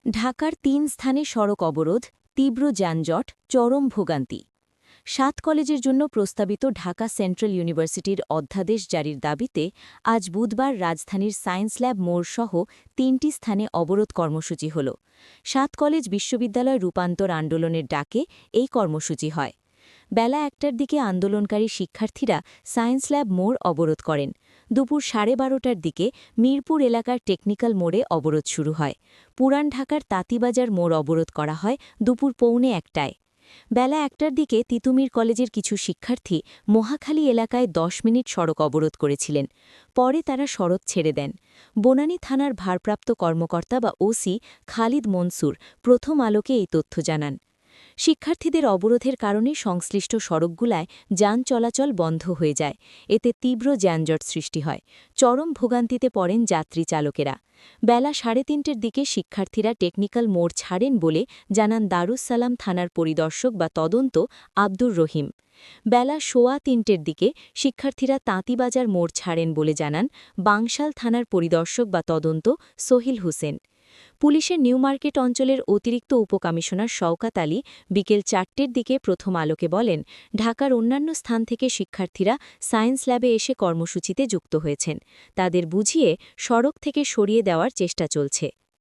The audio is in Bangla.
ঢাকার ৩ স্থানে সড়ক অবরোধ, তীব্র যানজট, চরম ভোগান্তি। ৭ কলেজের জন্য প্রস্তাবিত ঢাকা সেন্ট্রাল ইউনিভার্সিটির অধ্যাদেশ জারির দাবিতে আজ বুধবার রাজধানীর সায়েন্স ল্যাব মোড়সহ ৩টি স্থানে অবরোধ কর্মসূচি হল। ৭ কলেজ বিশ্ববিদ্যালয় রূপান্তর আন্দোলনের ডাকে এই কর্মসূচি হয়। বেলা ১টার দিকে আন্দোলনকারী শিক্ষার্থীরা সায়েন্স ল্যাব মোড় অবরোধ করেন। দুপুর 12:30টার দিকে মিরপুর এলাকার টেকনিক্যাল মোড়ে অবরোধ শুরু হয়। পুরান ঢাকার তাঁতিবাজার মোড় অবরোধ করা হয় দুপুর 1:45টায়। বেলা ১টার দিকে তিতুমীর কলেজের কিছু শিক্ষার্থী মহাখালী এলাকায় ১০ মিনিট সড়ক অবরোধ করেছিলেন। পরে তারা সড়ক ছেড়ে দেন। বনানী থানার ভারপ্রাপ্ত কর্মকর্তা বা ওসি খালিদ মনসুর প্রথম আলোকে এই তথ্য জানান। শিক্ষার্থীদের অবরোধের কারণে সংশ্লিষ্ট সড়কগুলায় যান চলাচল বন্ধ হয়ে যায়। এতে তীব্র যানজট সৃষ্টি হয়। চরম ভোগান্তিতে পড়েন যাত্রী চালকেরা। বেলা 3:30টার দিকে শিক্ষার্থীরা টেকনিক্যাল মোড় ছাড়েন বলে জানান দারুস সালাম থানার পরিদর্শক বা তদন্ত আব্দুর রহিম। বেলা 3:15টার দিকে শিক্ষার্থীরা তাঁতিবাজার মোড় ছাড়েন বলে জানান বাংশাল থানার পরিদর্শক বা তদন্ত সোহিল হোসেন। পুলিশের নিউ মার্কেট অঞ্চলের অতিরিক্ত উপকমিশনার শওকাত আলী বিকেল 4টের দিকে প্রথম আলোকে বলেন, ঢাকার অন্যান্য স্থান থেকে শিক্ষার্থীরা সায়েন্স ল্যাবে এসে কর্মসূচিতে যুক্ত হয়েছেন। তাদের বুঝিয়ে সড়ক থেকে সরিয়ে দেওয়ার চেষ্টা চলছে।